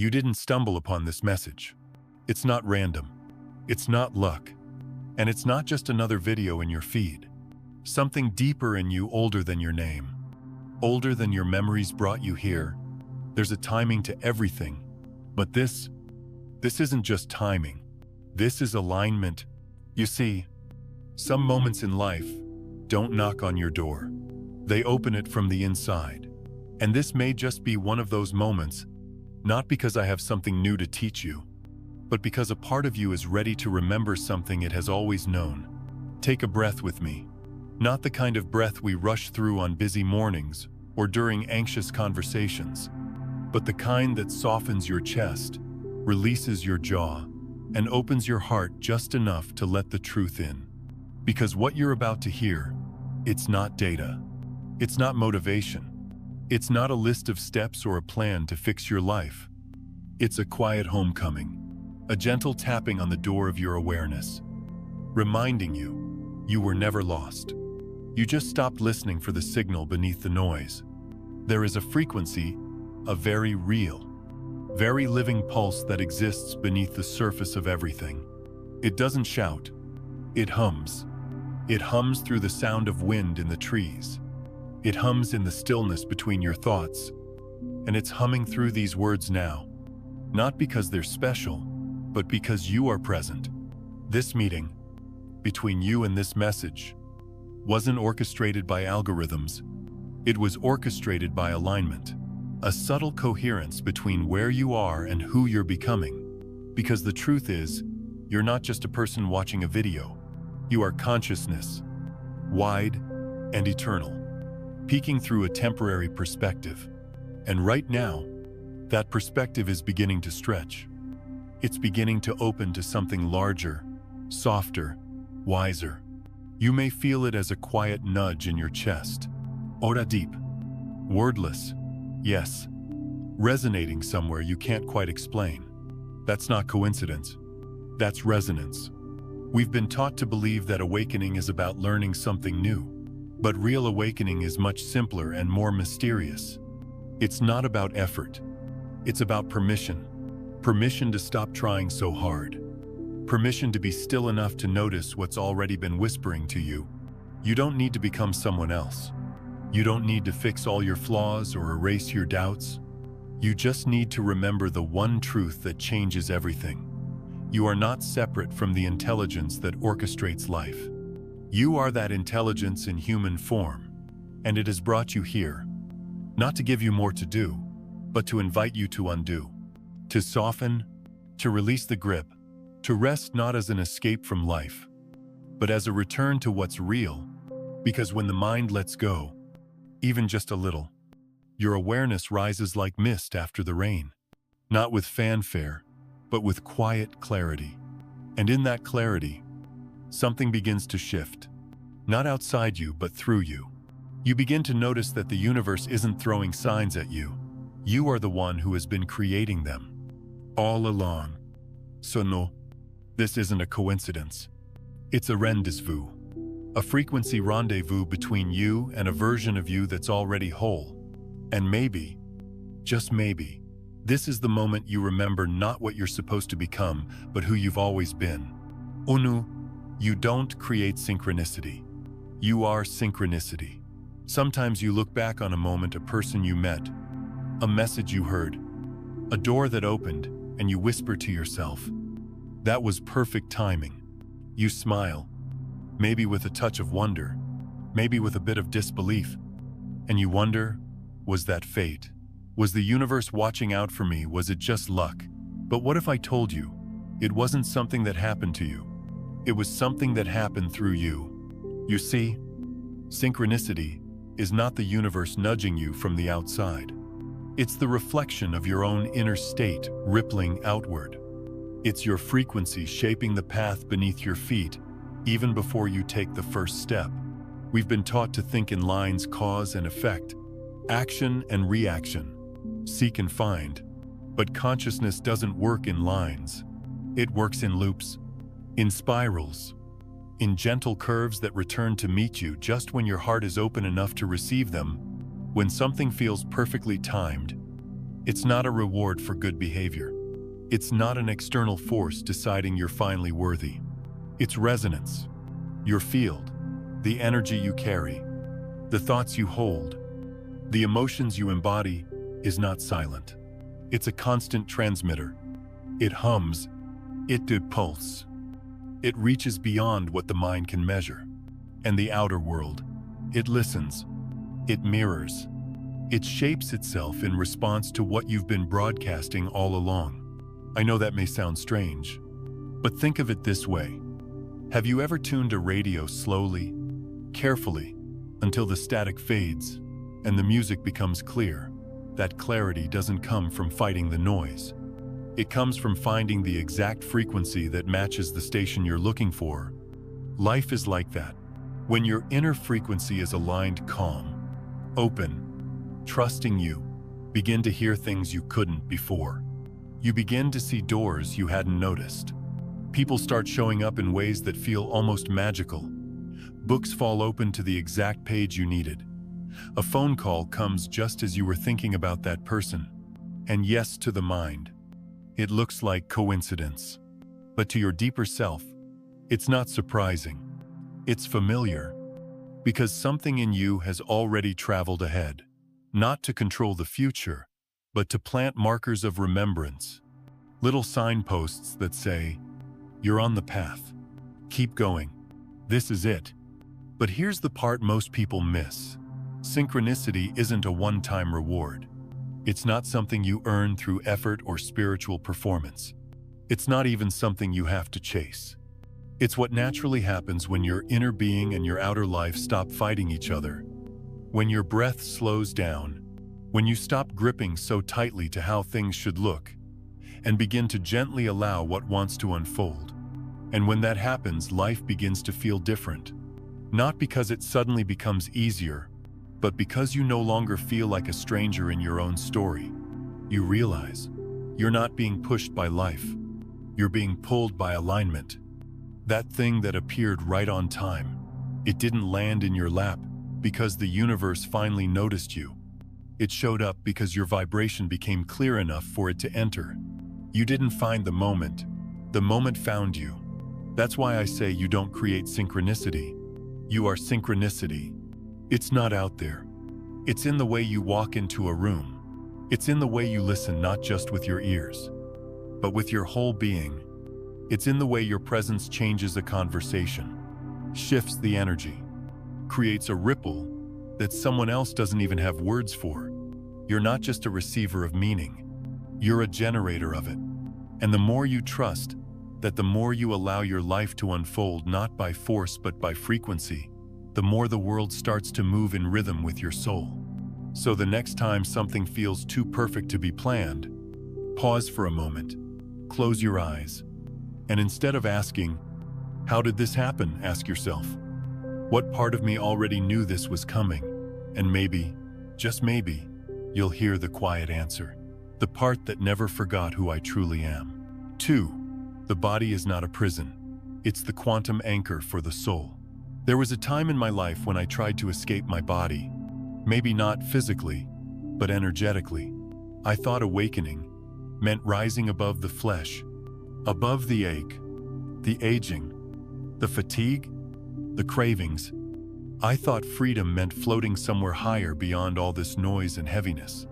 You didn't stumble upon this message. It's not random. It's not luck. And it's not just another video in your feed. Something deeper in you, older than your name. Older than your memories brought you here. There's a timing to everything. But this isn't just timing. This is alignment. You see, some moments in life don't knock on your door. They open it from the inside. And this may just be one of those moments, not because I have something new to teach you, but because a part of you is ready to remember something it has always known. Take a breath with me. Not the kind of breath we rush through on busy mornings or during anxious conversations, but the kind that softens your chest, releases your jaw, and opens your heart just enough to let the truth in. Because what you're about to hear, it's not data. It's not motivation. It's not a list of steps or a plan to fix your life. It's a quiet homecoming, a gentle tapping on the door of your awareness, reminding you, you were never lost. You just stopped listening for the signal beneath the noise. There is a frequency, a very real, very living pulse that exists beneath the surface of everything. It doesn't shout. It hums. It hums through the sound of wind in the trees. It hums in the stillness between your thoughts. And it's humming through these words now, not because they're special, but because you are present. This meeting, between you and this message, wasn't orchestrated by algorithms. It was orchestrated by alignment, a subtle coherence between where you are and who you're becoming. Because the truth is, you're not just a person watching a video. You are consciousness, wide and eternal, peeking through a temporary perspective. And right now, that perspective is beginning to stretch. It's beginning to open to something larger, softer, wiser. You may feel it as a quiet nudge in your chest. Ora deep. Wordless. Yes. Resonating somewhere you can't quite explain. That's not coincidence. That's resonance. We've been taught to believe that awakening is about learning something new. But real awakening is much simpler and more mysterious. It's not about effort. It's about permission. Permission to stop trying so hard. Permission to be still enough to notice what's already been whispering to you. You don't need to become someone else. You don't need to fix all your flaws or erase your doubts. You just need to remember the one truth that changes everything. You are not separate from the intelligence that orchestrates life. You are that intelligence in human form, and it has brought you here, not to give you more to do, but to invite you to undo, to soften, to release the grip, to rest not as an escape from life, but as a return to what's real, because when the mind lets go, even just a little, your awareness rises like mist after the rain, not with fanfare, but with quiet clarity. And in that clarity, something begins to shift, not outside you, but through you. You begin to notice that the universe isn't throwing signs at you. You are the one who has been creating them, all along. So no, this isn't a coincidence. It's a rendezvous, a frequency rendezvous between you and a version of you that's already whole. And maybe, just maybe, this is the moment you remember not what you're supposed to become, but who you've always been. Onu, you don't create synchronicity. You are synchronicity. Sometimes you look back on a moment, a person you met, a message you heard, a door that opened, and you whisper to yourself, that was perfect timing. You smile, maybe with a touch of wonder, maybe with a bit of disbelief, and you wonder, was that fate? Was the universe watching out for me? Was it just luck? But what if I told you, it wasn't something that happened to you? It was something that happened through you. You see, synchronicity is not the universe nudging you from the outside. It's the reflection of your own inner state rippling outward. It's your frequency shaping the path beneath your feet, even before you take the first step. We've been taught to think in lines, cause and effect, action and reaction, seek and find. But consciousness doesn't work in lines. It works in loops, in spirals, in gentle curves that return to meet you just when your heart is open enough to receive them, when something feels perfectly timed, It's not a reward for good behavior. It's not an external force deciding you're finally worthy. It's resonance. Your field, the energy you carry, the thoughts you hold, the emotions you embody is not silent. It's a constant transmitter. It hums, it pulses. It reaches beyond what the mind can measure. And the outer world, it listens, it mirrors. It shapes itself in response to what you've been broadcasting all along. I know that may sound strange, but think of it this way. Have you ever tuned a radio slowly, carefully, until the static fades and the music becomes clear? That clarity doesn't come from fighting the noise. It comes from finding the exact frequency that matches the station you're looking for. Life is like that. When your inner frequency is aligned, calm, open, trusting, you begin to hear things you couldn't before. You begin to see doors you hadn't noticed. People start showing up in ways that feel almost magical. Books fall open to the exact page you needed. A phone call comes just as you were thinking about that person. And yes, to the mind, it looks like coincidence. But to your deeper self, it's not surprising. It's familiar. Because something in you has already traveled ahead. Not to control the future, but to plant markers of remembrance. Little signposts that say, you're on the path. Keep going. This is it. But here's the part most people miss. Synchronicity isn't a one-time reward. It's not something you earn through effort or spiritual performance. It's not even something you have to chase. It's what naturally happens when your inner being and your outer life stop fighting each other. When your breath slows down, when you stop gripping so tightly to how things should look, and begin to gently allow what wants to unfold. And when that happens, life begins to feel different. Not because it suddenly becomes easier, but because you no longer feel like a stranger in your own story. You realize you're not being pushed by life. You're being pulled by alignment. That thing that appeared right on time. It didn't land in your lap because the universe finally noticed you. It showed up because your vibration became clear enough for it to enter. You didn't find the moment found you. That's why I say you don't create synchronicity. You are synchronicity. It's not out there. It's in the way you walk into a room. It's in the way you listen, not just with your ears, but with your whole being. It's in the way your presence changes a conversation, shifts the energy, creates a ripple that someone else doesn't even have words for. You're not just a receiver of meaning. You're a generator of it. And the more you trust that, the more you allow your life to unfold not by force but by frequency, the more the world starts to move in rhythm with your soul. So the next time something feels too perfect to be planned, pause for a moment, close your eyes, and instead of asking, "How did this happen?" ask yourself, "What part of me already knew this was coming?" And maybe, just maybe, you'll hear the quiet answer. The part that never forgot who I truly am. 2. The body is not a prison. It's the quantum anchor for the soul. There was a time in my life when I tried to escape my body. Maybe not physically, but energetically. I thought awakening meant rising above the flesh, above the ache, the aging, the fatigue, the cravings. I thought freedom meant floating somewhere higher beyond all this noise and heaviness.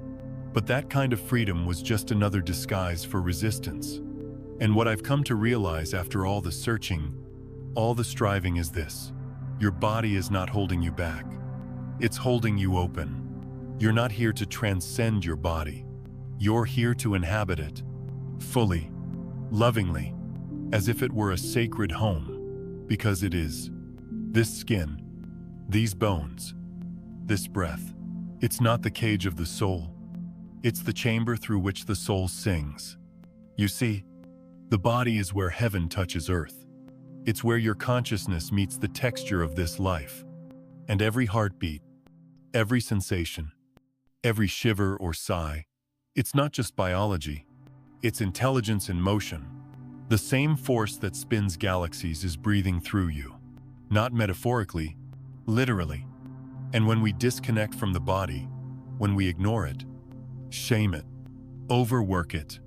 But that kind of freedom was just another disguise for resistance. And what I've come to realize after all the searching, all the striving is this. Your body is not holding you back. It's holding you open. You're not here to transcend your body. You're here to inhabit it, fully, lovingly, as if it were a sacred home, because it is. This skin, these bones, this breath, it's not the cage of the soul. It's the chamber through which the soul sings. You see, the body is where heaven touches earth. It's where your consciousness meets the texture of this life. And every heartbeat, every sensation, every shiver or sigh, it's not just biology, it's intelligence in motion. The same force that spins galaxies is breathing through you. Not metaphorically, literally. And when we disconnect from the body, when we ignore it, shame it, overwork it,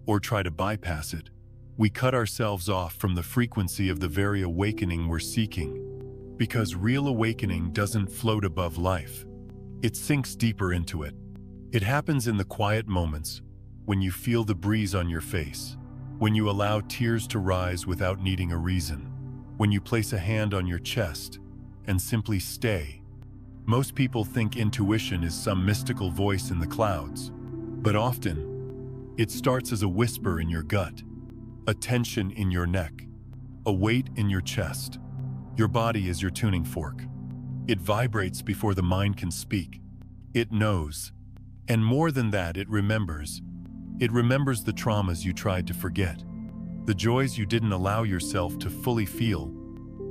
or try to bypass it, we cut ourselves off from the frequency of the very awakening we're seeking. Because real awakening doesn't float above life. It sinks deeper into it. It happens in the quiet moments, when you feel the breeze on your face, when you allow tears to rise without needing a reason, when you place a hand on your chest and simply stay. Most people think intuition is some mystical voice in the clouds, but often, it starts as a whisper in your gut, a tension in your neck, a weight in your chest. Your body is your tuning fork. It vibrates before the mind can speak. It knows. And more than that, it remembers. It remembers the traumas you tried to forget, the joys you didn't allow yourself to fully feel,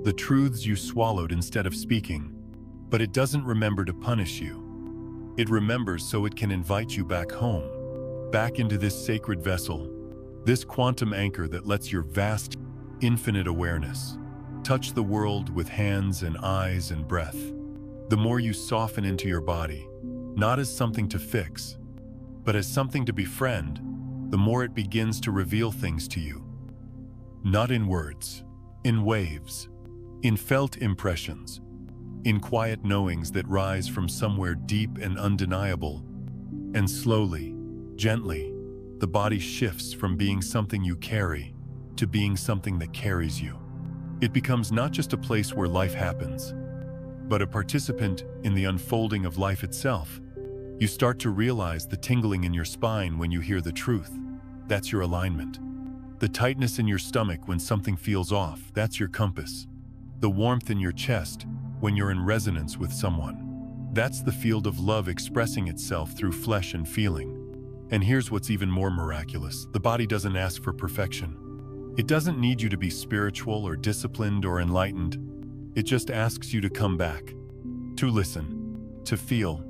the truths you swallowed instead of speaking. But it doesn't remember to punish you. It remembers so it can invite you back home, back into this sacred vessel, this quantum anchor that lets your vast, infinite awareness touch the world with hands and eyes and breath. The more you soften into your body, not as something to fix, but as something to befriend, the more it begins to reveal things to you. Not in words, in waves, in felt impressions, in quiet knowings that rise from somewhere deep and undeniable. And slowly, gently, the body shifts from being something you carry to being something that carries you. It becomes not just a place where life happens, but a participant in the unfolding of life itself. You start to realize the tingling in your spine when you hear the truth. That's your alignment. The tightness in your stomach when something feels off. That's your compass. The warmth in your chest when you're in resonance with someone. That's the field of love expressing itself through flesh and feeling. And here's what's even more miraculous. The body doesn't ask for perfection. It doesn't need you to be spiritual or disciplined or enlightened. It just asks you to come back, to listen, to feel,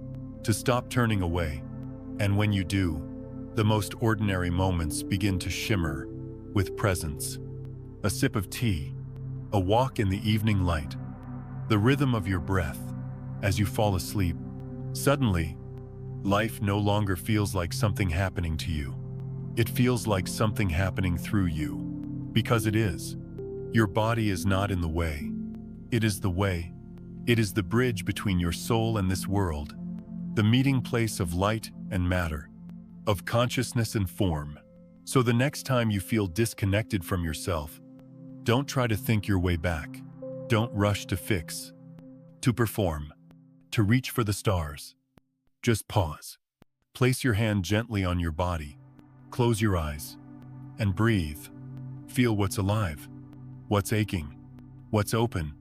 to stop turning away. And when you do, the most ordinary moments begin to shimmer with presence. A sip of tea, a walk in the evening light, the rhythm of your breath as you fall asleep. Suddenly, life no longer feels like something happening to you. It feels like something happening through you. Because it is. Your body is not in the way. It is the way. It is the bridge between your soul and this world, the meeting place of light and matter, of consciousness and form. So the next time you feel disconnected from yourself, don't try to think your way back. Don't rush to fix, to perform, to reach for the stars. Just pause. Place your hand gently on your body, close your eyes, and breathe. Feel what's alive, what's aching, what's open,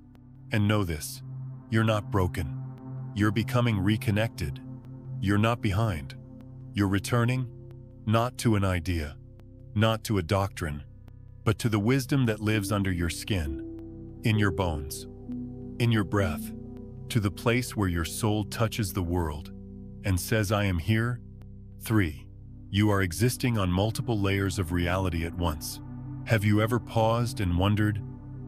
and know this: you're not broken. You're becoming reconnected. You're not behind. You're returning, not to an idea, not to a doctrine, but to the wisdom that lives under your skin, in your bones, in your breath, to the place where your soul touches the world and says, I am here. 3. You are existing on multiple layers of reality at once. Have you ever paused and wondered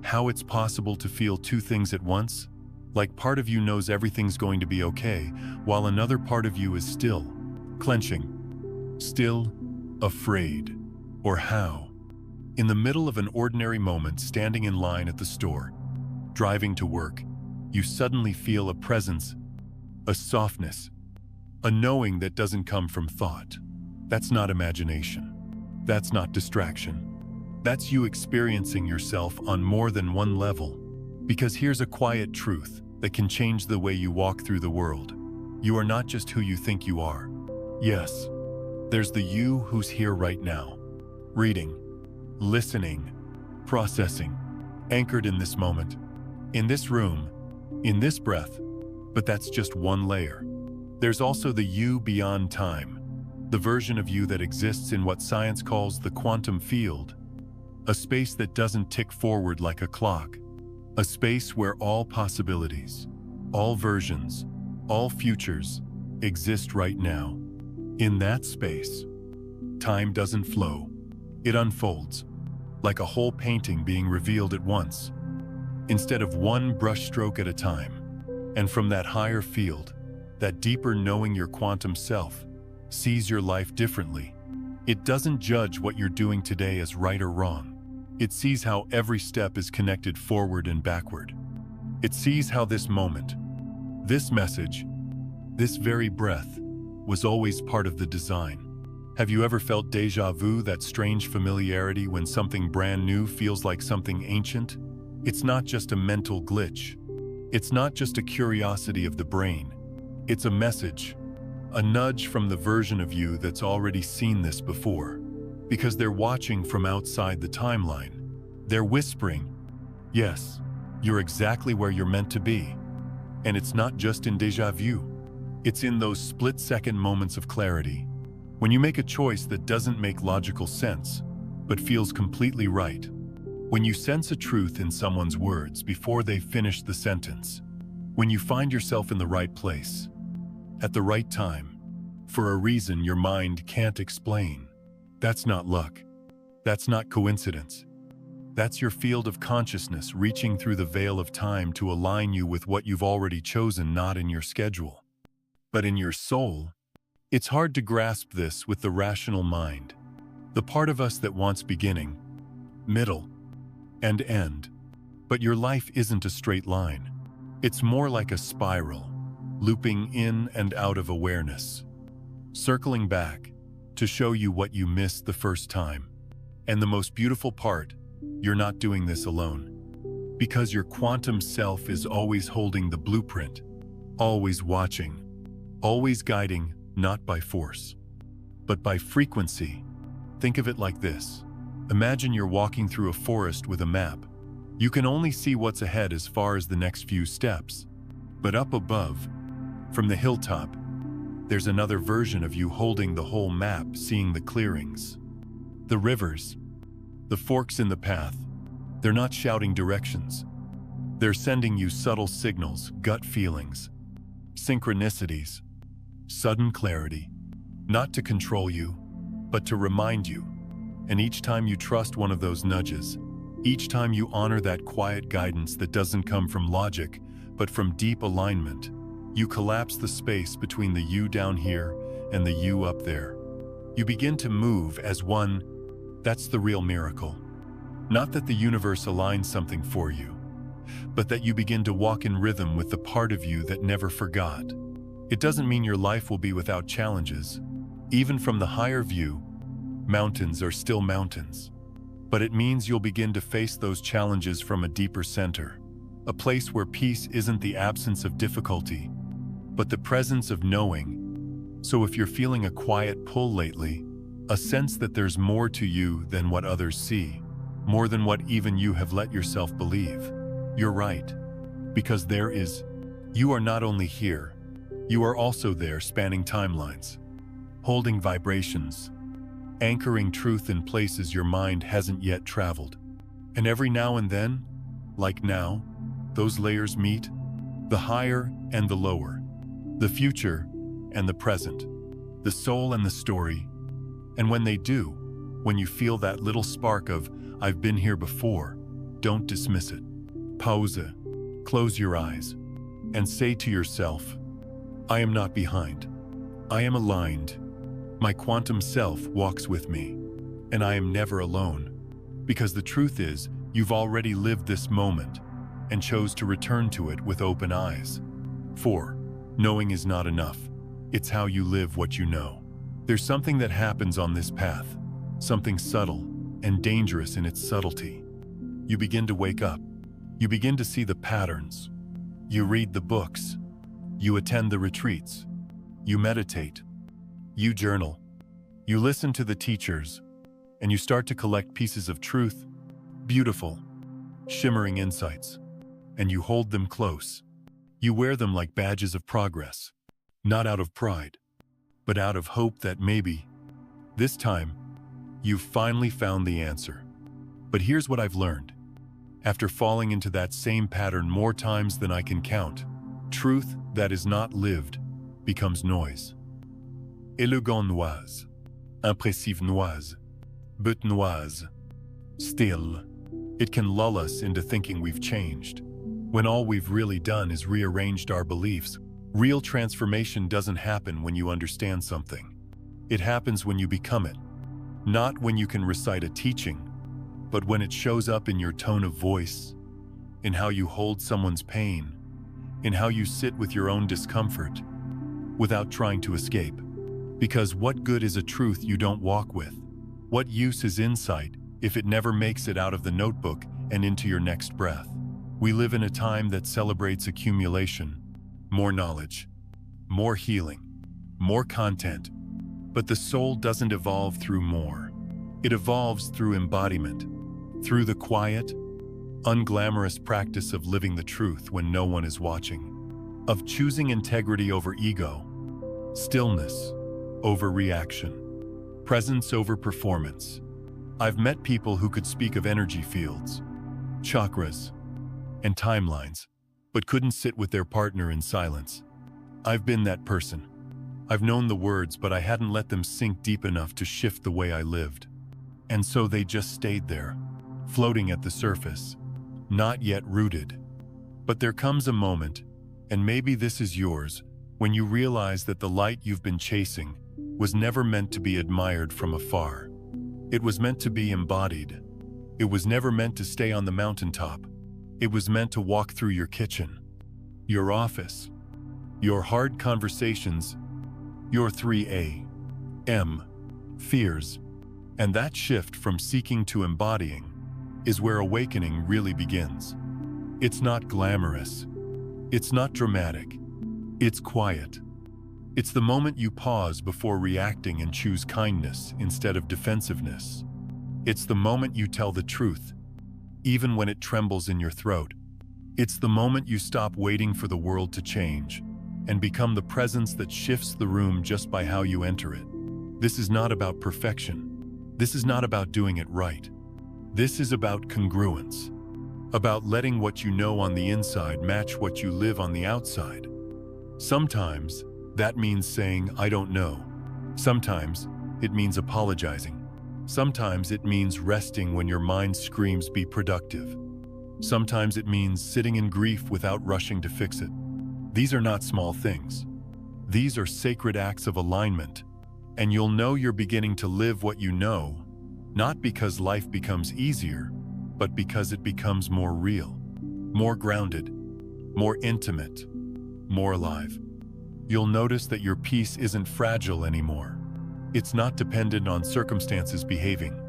how it's possible to feel two things at once? Like part of you knows everything's going to be okay, while another part of you is still, clenching, still, afraid. Or how? In the middle of an ordinary moment, standing in line at the store, driving to work, you suddenly feel a presence, a softness, a knowing that doesn't come from thought. That's not imagination. That's not distraction. That's you experiencing yourself on more than one level. Because here's a quiet truth that can change the way you walk through the world. You are not just who you think you are. Yes, there's the you who's here right now, reading, listening, processing, anchored in this moment, in this room, in this breath. But that's just one layer. There's also the you beyond time, the version of you that exists in what science calls the quantum field, a space that doesn't tick forward like a clock, a space where all possibilities, all versions, all futures exist right now. In that space, time doesn't flow. It unfolds, like a whole painting being revealed at once, instead of one brushstroke at a time. And from that higher field, that deeper knowing, your quantum self sees your life differently. It doesn't judge what you're doing today as right or wrong. It sees how every step is connected forward and backward. It sees how this moment, this message, this very breath was always part of the design. Have you ever felt déjà vu, that strange familiarity when something brand new feels like something ancient? It's not just a mental glitch. It's not just a curiosity of the brain. It's a message, a nudge from the version of you that's already seen this before. Because they're watching from outside the timeline. They're whispering, yes, you're exactly where you're meant to be. And it's not just in déjà vu. It's in those split-second moments of clarity. When you make a choice that doesn't make logical sense, but feels completely right. When you sense a truth in someone's words before they've finished the sentence. When you find yourself in the right place, at the right time, for a reason your mind can't explain. That's not luck. That's not coincidence. That's your field of consciousness reaching through the veil of time to align you with what you've already chosen, not in your schedule, but in your soul. It's hard to grasp this with the rational mind, the part of us that wants beginning, middle, and end. But your life isn't a straight line. It's more like a spiral, looping in and out of awareness, circling back to show you what you missed the first time. And the most beautiful part, you're not doing this alone. Because your quantum self is always holding the blueprint, always watching, always guiding, not by force, but by frequency. Think of it like this. Imagine you're walking through a forest with a map. You can only see what's ahead as far as the next few steps. But up above, from the hilltop, there's another version of you holding the whole map, seeing the clearings, the rivers, the forks in the path. They're not shouting directions. They're sending you subtle signals, gut feelings, synchronicities, sudden clarity, not to control you, but to remind you. And each time you trust one of those nudges, each time you honor that quiet guidance that doesn't come from logic, but from deep alignment, you collapse the space between the you down here and the you up there. You begin to move as one. That's the real miracle. Not that the universe aligns something for you, but that you begin to walk in rhythm with the part of you that never forgot. It doesn't mean your life will be without challenges. Even from the higher view, mountains are still mountains. But it means you'll begin to face those challenges from a deeper center, a place where peace isn't the absence of difficulty, but the presence of knowing. So if you're feeling a quiet pull lately, a sense that there's more to you than what others see, more than what even you have let yourself believe, you're right. Because there is. You are not only here, you are also there, spanning timelines, holding vibrations, anchoring truth in places your mind hasn't yet traveled. And every now and then, like now, those layers meet, the higher and the lower, the future and the present, the soul and the story. And when they do, when you feel that little spark of, I've been here before, don't dismiss it. Pause, close your eyes, and say to yourself, I am not behind. I am aligned. My quantum self walks with me, and I am never alone. Because the truth is, you've already lived this moment and chose to return to it with open eyes. 4. Knowing is not enough. It's how you live what you know. There's something that happens on this path, something subtle and dangerous in its subtlety. You begin to wake up. You begin to see the patterns. You read the books. You attend the retreats. You meditate. You journal. You listen to the teachers. And you start to collect pieces of truth, beautiful, shimmering insights. And you hold them close. You wear them like badges of progress, not out of pride, but out of hope that maybe, this time, you've finally found the answer. But here's what I've learned. After falling into that same pattern more times than I can count, truth that is not lived becomes noise. Élégant noise, impressive noise, but noise, still. It can lull us into thinking we've changed, when all we've really done is rearranged our beliefs. Real transformation doesn't happen when you understand something. It happens when you become it. Not when you can recite a teaching, but when it shows up in your tone of voice, in how you hold someone's pain, in how you sit with your own discomfort, without trying to escape. Because what good is a truth you don't walk with? What use is insight if it never makes it out of the notebook and into your next breath? We live in a time that celebrates accumulation, more knowledge, more healing, more content. But the soul doesn't evolve through more. It evolves through embodiment, through the quiet, unglamorous practice of living the truth when no one is watching, of choosing integrity over ego, stillness over reaction, presence over performance. I've met people who could speak of energy fields, chakras, and timelines, but couldn't sit with their partner in silence. I've been that person. I've known the words, but I hadn't let them sink deep enough to shift the way I lived. And so they just stayed there, floating at the surface, not yet rooted. But there comes a moment, and maybe this is yours, when you realize that the light you've been chasing was never meant to be admired from afar. It was meant to be embodied. It was never meant to stay on the mountaintop. It was meant to walk through your kitchen, your office, your hard conversations, your 3 a.m. fears. And that shift from seeking to embodying is where awakening really begins. It's not glamorous. It's not dramatic. It's quiet. It's the moment you pause before reacting and choose kindness instead of defensiveness. It's the moment you tell the truth, even when it trembles in your throat. It's the moment you stop waiting for the world to change and become the presence that shifts the room just by how you enter it. This is not about perfection. This is not about doing it right. This is about congruence, about letting what you know on the inside match what you live on the outside. Sometimes that means saying, "I don't know." Sometimes it means apologizing. Sometimes it means resting when your mind screams, "Be productive." Sometimes it means sitting in grief without rushing to fix it. These are not small things. These are sacred acts of alignment, and you'll know you're beginning to live what you know, not because life becomes easier, but because it becomes more real, more grounded, more intimate, more alive. You'll notice that your peace isn't fragile anymore. It's not dependent on circumstances behaving.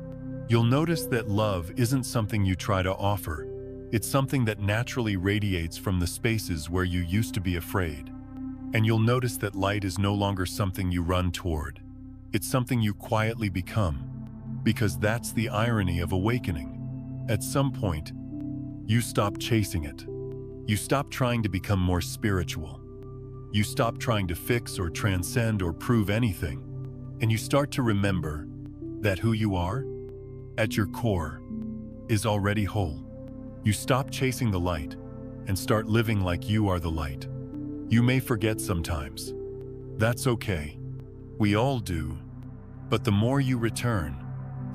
You'll notice that love isn't something you try to offer. It's something that naturally radiates from the spaces where you used to be afraid. And you'll notice that light is no longer something you run toward. It's something you quietly become. Because that's the irony of awakening. At some point, you stop chasing it. You stop trying to become more spiritual. You stop trying to fix or transcend or prove anything. And you start to remember that who you are, at your core, is already whole. You stop chasing the light and start living like you are the light. You may forget sometimes. That's okay. We all do. But the more you return,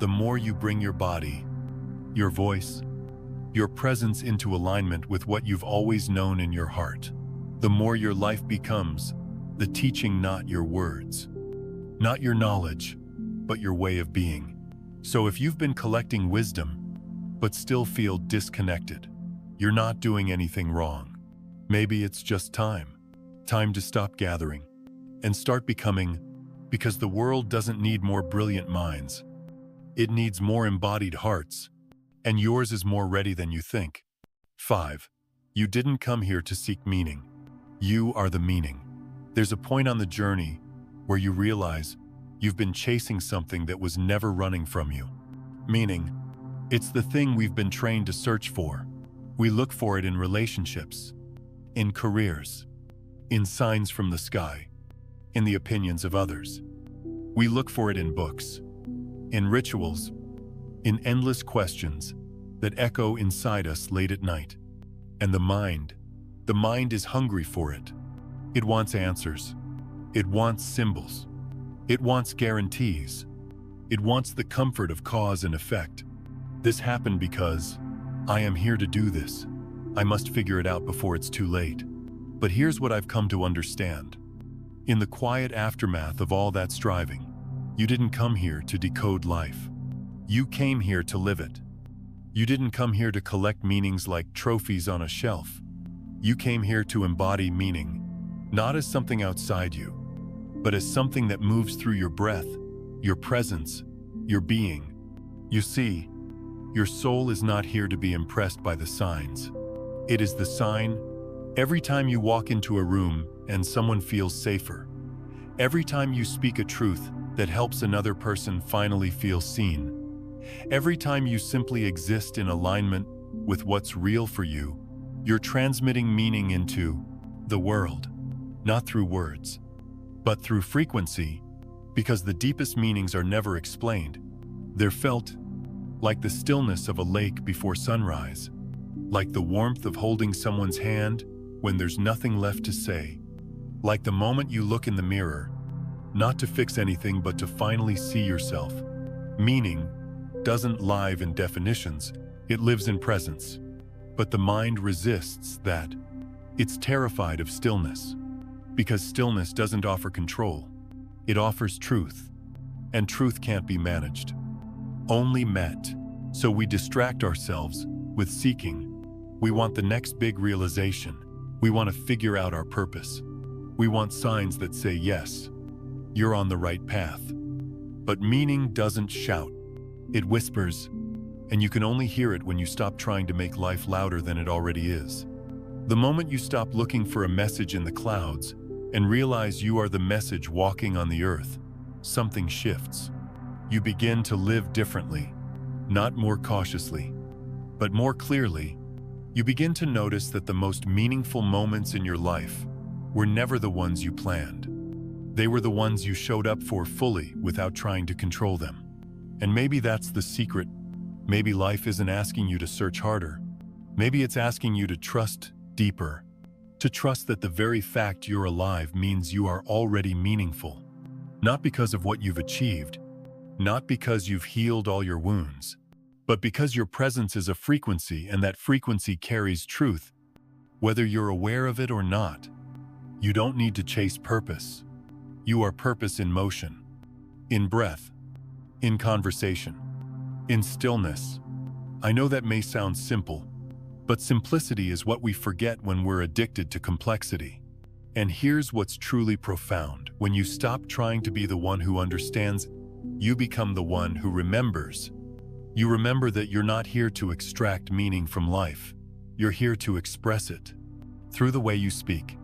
the more you bring your body, your voice, your presence into alignment with what you've always known in your heart, the more your life becomes the teaching, not your words, not your knowledge, but your way of being. So if you've been collecting wisdom, but still feel disconnected, you're not doing anything wrong. Maybe it's just time to stop gathering and start becoming, because the world doesn't need more brilliant minds. It needs more embodied hearts, and yours is more ready than you think. 5. You didn't come here to seek meaning. You are the meaning. There's a point on the journey where you realize you've been chasing something that was never running from you. Meaning, it's the thing we've been trained to search for. We look for it in relationships, in careers, in signs from the sky, in the opinions of others. We look for it in books, in rituals, in endless questions that echo inside us late at night. And the mind is hungry for it. It wants answers. It wants symbols. It wants guarantees. It wants the comfort of cause and effect. This happened because I am here to do this. I must figure it out before it's too late. But here's what I've come to understand. In the quiet aftermath of all that striving, You didn't come here to decode life. You came here to live it. You didn't come here to collect meanings like trophies on a shelf. You came here to embody meaning, not as something outside you, but as something that moves through your breath, your presence, your being. You see, your soul is not here to be impressed by the signs. It is the sign every time you walk into a room and someone feels safer. Every time you speak a truth that helps another person finally feel seen. Every time you simply exist in alignment with what's real for you, you're transmitting meaning into the world, not through words, but through frequency, because the deepest meanings are never explained. They're felt, like the stillness of a lake before sunrise, like the warmth of holding someone's hand when there's nothing left to say, like the moment you look in the mirror, not to fix anything but to finally see yourself. Meaning doesn't live in definitions, it lives in presence. But the mind resists that. It's terrified of stillness, because stillness doesn't offer control. It offers truth, and truth can't be managed, only met. So we distract ourselves with seeking. We want the next big realization. We want to figure out our purpose. We want signs that say, yes, you're on the right path. But meaning doesn't shout. It whispers, and you can only hear it when you stop trying to make life louder than it already is. The moment you stop looking for a message in the clouds and realize you are the message walking on the earth, something shifts. You begin to live differently, not more cautiously, but more clearly. You begin to notice that the most meaningful moments in your life were never the ones you planned. They were the ones you showed up for fully without trying to control them. And maybe that's the secret. Maybe life isn't asking you to search harder. Maybe it's asking you to trust deeper, to trust that the very fact you're alive means you are already meaningful. Not because of what you've achieved, not because you've healed all your wounds, but because your presence is a frequency and that frequency carries truth, whether you're aware of it or not. You don't need to chase purpose. You are purpose in motion, in breath, in conversation, in stillness. I know that may sound simple, but simplicity is what we forget when we're addicted to complexity. And here's what's truly profound. When you stop trying to be the one who understands, you become the one who remembers. You remember that you're not here to extract meaning from life. You're here to express it. Through the way you speak,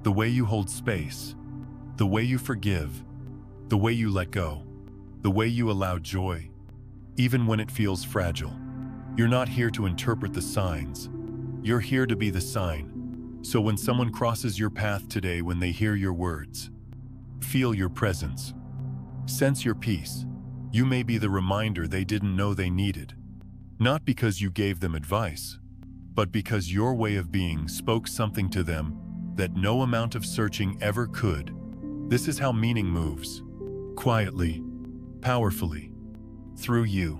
the way you hold space, the way you forgive, the way you let go, the way you allow joy, even when it feels fragile. You're not here to interpret the signs. You're here to be the sign. So when someone crosses your path today, when they hear your words, feel your presence, sense your peace, you may be the reminder they didn't know they needed. Not because you gave them advice, but because your way of being spoke something to them that no amount of searching ever could. This is how meaning moves. Quietly, powerfully, through you.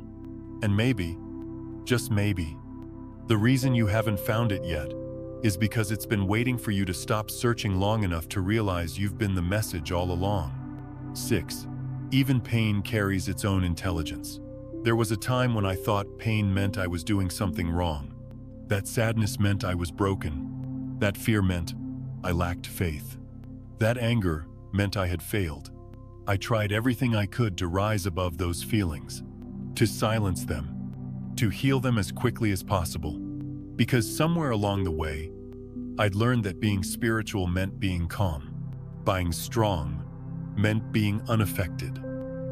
And maybe, just maybe, the reason you haven't found it yet is because it's been waiting for you to stop searching long enough to realize you've been the message all along. 6. Even pain carries its own intelligence. There was a time when I thought pain meant I was doing something wrong. That sadness meant I was broken. That fear meant I lacked faith. That anger meant I had failed. I tried everything I could to rise above those feelings, to silence them, to heal them as quickly as possible. Because somewhere along the way, I'd learned that being spiritual meant being calm. Being strong meant being unaffected.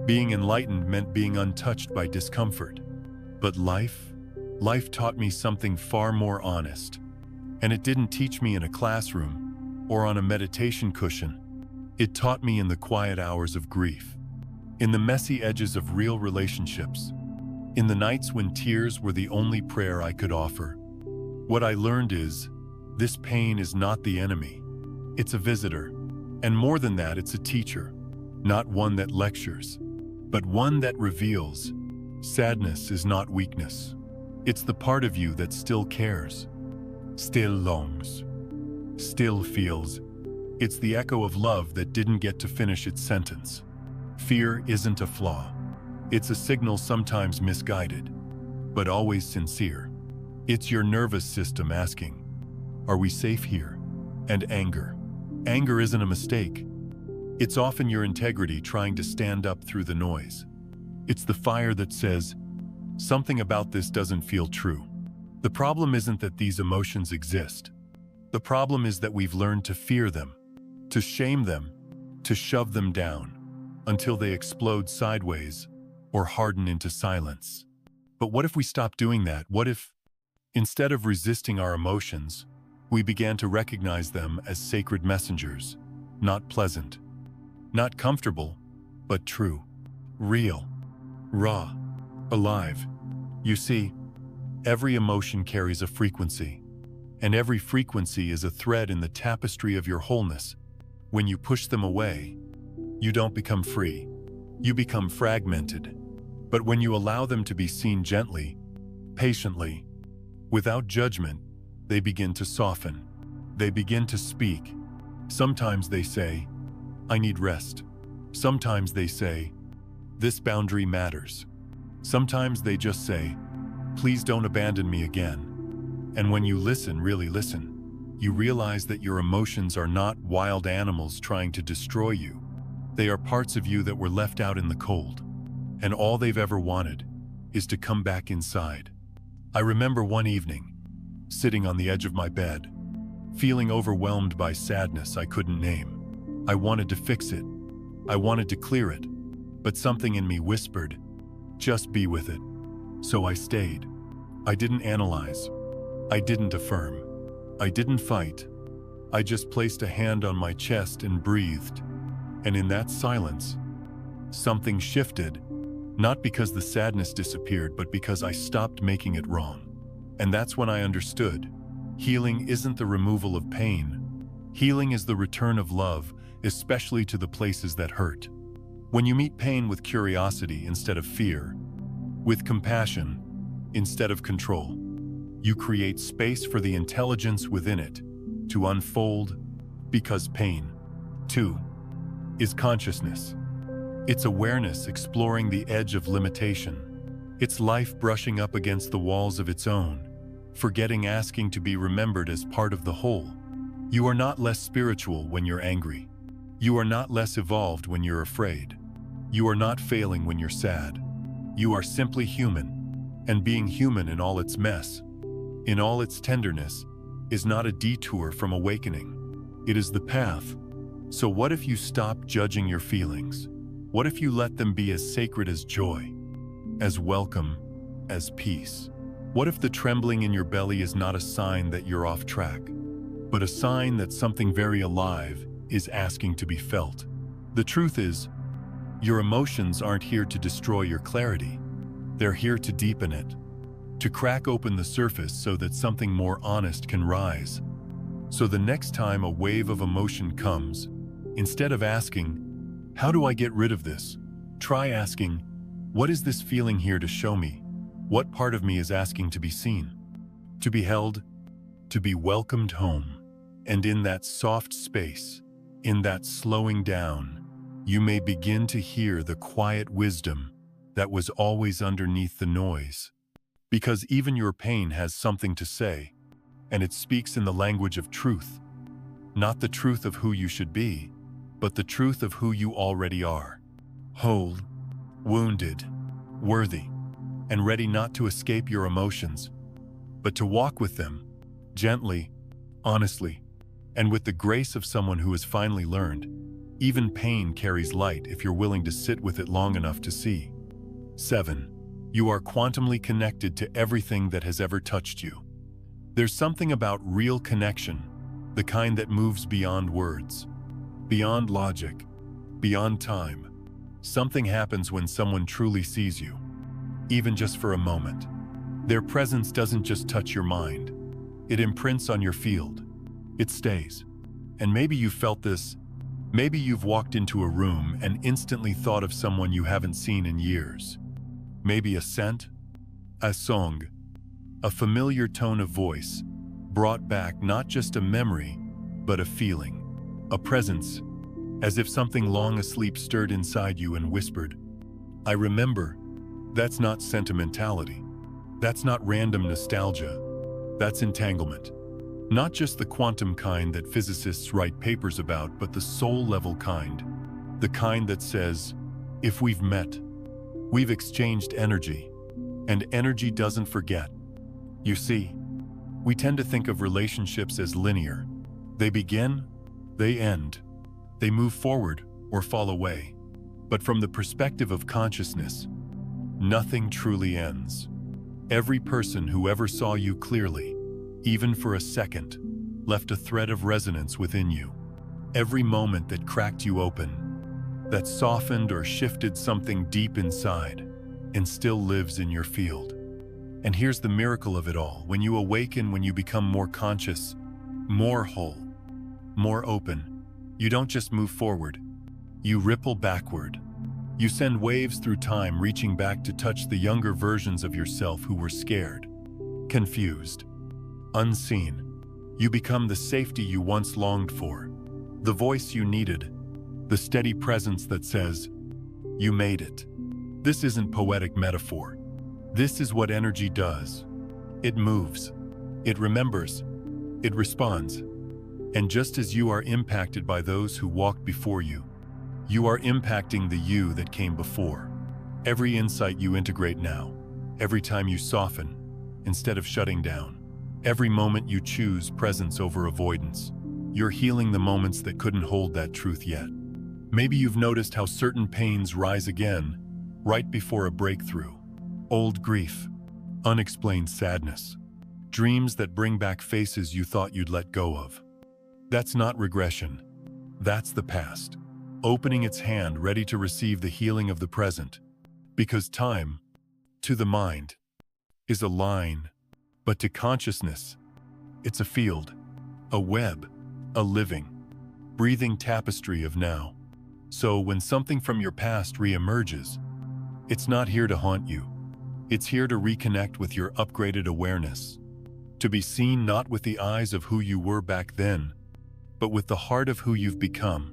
Being enlightened meant being untouched by discomfort. But life taught me something far more honest. And it didn't teach me in a classroom or on a meditation cushion. It taught me in the quiet hours of grief, in the messy edges of real relationships, in the nights when tears were the only prayer I could offer. What I learned is, this pain is not the enemy. It's a visitor. And more than that, it's a teacher. Not one that lectures, but one that reveals. Sadness is not weakness. It's the part of you that still cares, still longs, still feels. It's the echo of love that didn't get to finish its sentence. Fear isn't a flaw. It's a signal, sometimes misguided, but always sincere. It's your nervous system asking, "Are we safe here?" And anger. Anger isn't a mistake. It's often your integrity trying to stand up through the noise. It's the fire that says, "Something about this doesn't feel true." The problem isn't that these emotions exist. The problem is that we've learned to fear them, to shame them, to shove them down, until they explode sideways or harden into silence. But what if we stopped doing that? What if, instead of resisting our emotions, we began to recognize them as sacred messengers, not pleasant, not comfortable, but true, real, raw, alive? You see, every emotion carries a frequency, and every frequency is a thread in the tapestry of your wholeness. When you push them away, you don't become free. You become fragmented. But when you allow them to be seen gently, patiently, without judgment, they begin to soften. They begin to speak. Sometimes they say, "I need rest." Sometimes they say, "This boundary matters." Sometimes they just say, "Please don't abandon me again." And when you listen, really listen, you realize that your emotions are not wild animals trying to destroy you. They are parts of you that were left out in the cold, and all they've ever wanted is to come back inside. I remember one evening, sitting on the edge of my bed, feeling overwhelmed by sadness I couldn't name. I wanted to fix it. I wanted to clear it, but something in me whispered, "Just be with it." So I stayed. I didn't analyze. I didn't affirm. I didn't fight. I just placed a hand on my chest and breathed. And in that silence, something shifted, not because the sadness disappeared, but because I stopped making it wrong. And that's when I understood. Healing isn't the removal of pain. Healing is the return of love, especially to the places that hurt. When you meet pain with curiosity instead of fear, with compassion instead of control, you create space for the intelligence within it to unfold, because pain, too, is consciousness. It's awareness exploring the edge of limitation. It's life brushing up against the walls of its own, forgetting asking to be remembered as part of the whole. You are not less spiritual when you're angry. You are not less evolved when you're afraid. You are not failing when you're sad. You are simply human, and being human in all its mess, in all its tenderness, is not a detour from awakening. It is the path. So what if you stop judging your feelings? What if you let them be as sacred as joy, as welcome as peace? What if the trembling in your belly is not a sign that you're off track, but a sign that something very alive is asking to be felt? The truth is, your emotions aren't here to destroy your clarity. They're here to deepen it, to crack open the surface so that something more honest can rise. So the next time a wave of emotion comes, instead of asking, "How do I get rid of this?" try asking, "What is this feeling here to show me? What part of me is asking to be seen, to be held, to be welcomed home?" And in that soft space, in that slowing down, you may begin to hear the quiet wisdom that was always underneath the noise. Because even your pain has something to say, and it speaks in the language of truth. Not the truth of who you should be, but the truth of who you already are. Whole, wounded, worthy, and ready not to escape your emotions, but to walk with them, gently, honestly, and with the grace of someone who has finally learned. Even pain carries light if you're willing to sit with it long enough to see. 7. You are quantumly connected to everything that has ever touched you. There's something about real connection, the kind that moves beyond words, beyond logic, beyond time. Something happens when someone truly sees you, even just for a moment. Their presence doesn't just touch your mind. It imprints on your field. It stays. And maybe you've felt this. Maybe you've walked into a room and instantly thought of someone you haven't seen in years. Maybe a scent, a song, a familiar tone of voice brought back not just a memory, but a feeling, a presence, as if something long asleep stirred inside you and whispered, "I remember." That's not sentimentality. That's not random nostalgia. That's entanglement. Not just the quantum kind that physicists write papers about, but the soul-level kind. The kind that says, if we've met, we've exchanged energy, and energy doesn't forget. You see, we tend to think of relationships as linear. They begin, they end, they move forward or fall away. But from the perspective of consciousness, nothing truly ends. Every person who ever saw you clearly, even for a second, left a thread of resonance within you. Every moment that cracked you open, that softened or shifted something deep inside, and still lives in your field. And here's the miracle of it all. When you awaken, when you become more conscious, more whole, more open, you don't just move forward, you ripple backward. You send waves through time, reaching back to touch the younger versions of yourself who were scared, confused, unseen. You become the safety you once longed for, the voice you needed, the steady presence that says, "You made it." This isn't poetic metaphor. This is what energy does. It moves, it remembers, it responds. And just as you are impacted by those who walked before you, you are impacting the you that came before. Every insight you integrate now, every time you soften instead of shutting down, every moment you choose presence over avoidance, you're healing the moments that couldn't hold that truth yet. Maybe you've noticed how certain pains rise again right before a breakthrough. Old grief, unexplained sadness, dreams that bring back faces you thought you'd let go of. That's not regression. That's the past, opening its hand ready to receive the healing of the present. Because time, to the mind, is a line, but to consciousness, it's a field, a web, a living, breathing tapestry of now. So when something from your past reemerges, it's not here to haunt you. It's here to reconnect with your upgraded awareness, to be seen not with the eyes of who you were back then, but with the heart of who you've become.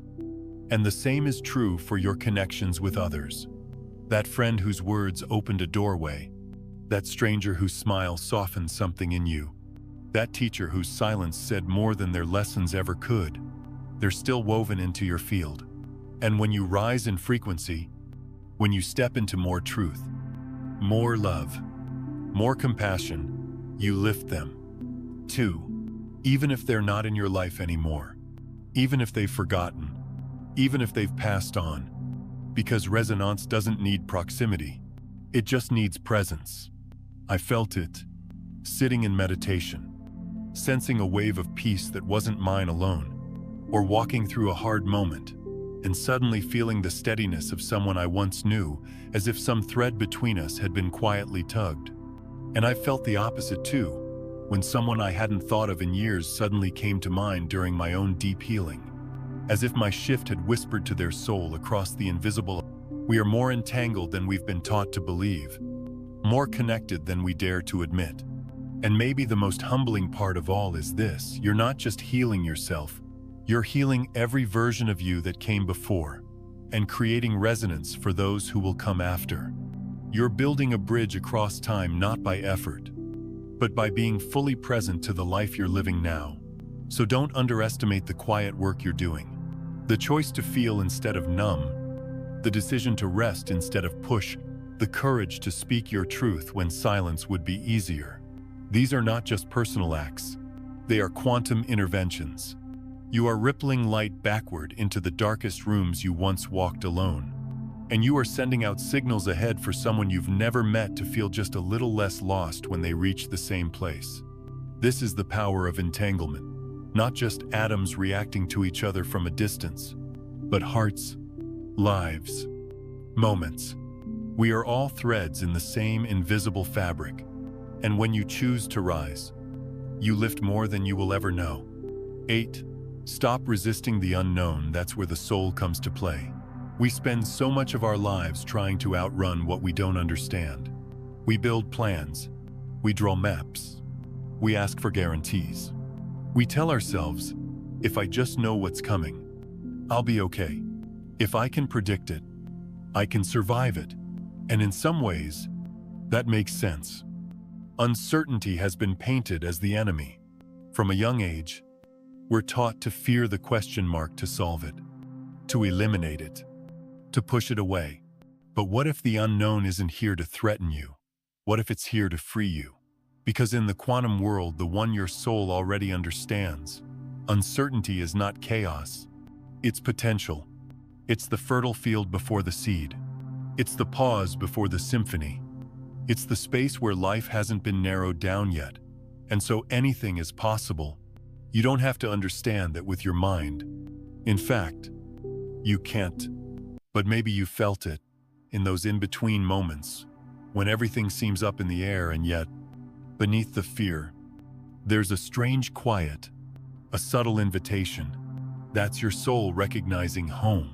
And the same is true for your connections with others. That friend whose words opened a doorway, that stranger whose smile softened something in you, that teacher whose silence said more than their lessons ever could, they're still woven into your field. And when you rise in frequency, when you step into more truth, more love, more compassion, you lift them, too. Even if they're not in your life anymore, even if they've forgotten, even if they've passed on. Because resonance doesn't need proximity, it just needs presence. I felt it, sitting in meditation, sensing a wave of peace that wasn't mine alone, or walking through a hard moment, and suddenly feeling the steadiness of someone I once knew, as if some thread between us had been quietly tugged. And I felt the opposite too, when someone I hadn't thought of in years suddenly came to mind during my own deep healing. As if my shift had whispered to their soul across the invisible, we are more entangled than we've been taught to believe, more connected than we dare to admit. And maybe the most humbling part of all is this: you're not just healing yourself, you're healing every version of you that came before, and creating resonance for those who will come after. You're building a bridge across time not by effort, but by being fully present to the life you're living now. So don't underestimate the quiet work you're doing. The choice to feel instead of numb, the decision to rest instead of push, the courage to speak your truth when silence would be easier. These are not just personal acts, they are quantum interventions. You are rippling light backward into the darkest rooms you once walked alone. And you are sending out signals ahead for someone you've never met to feel just a little less lost when they reach the same place. This is the power of entanglement. Not just atoms reacting to each other from a distance, but hearts, lives, moments. We are all threads in the same invisible fabric. And when you choose to rise, you lift more than you will ever know. 8. Stop resisting the unknown. That's where the soul comes to play. We spend so much of our lives trying to outrun what we don't understand. We build plans. We draw maps. We ask for guarantees. We tell ourselves, if I just know what's coming. I'll be okay. If I can predict it, I can survive it. And in some ways, that makes sense. Uncertainty has been painted as the enemy. From a young age, we're taught to fear the question mark, to solve it, to eliminate it, to push it away. But what if the unknown isn't here to threaten you? What if it's here to free you? Because in the quantum world, the one your soul already understands, uncertainty is not chaos. It's potential. It's the fertile field before the seed. It's the pause before the symphony. It's the space where life hasn't been narrowed down yet. And so anything is possible. You don't have to understand that with your mind. In fact, you can't. But maybe you felt it in those in-between moments when everything seems up in the air, and yet, beneath the fear, there's a strange quiet, a subtle invitation. That's your soul recognizing home.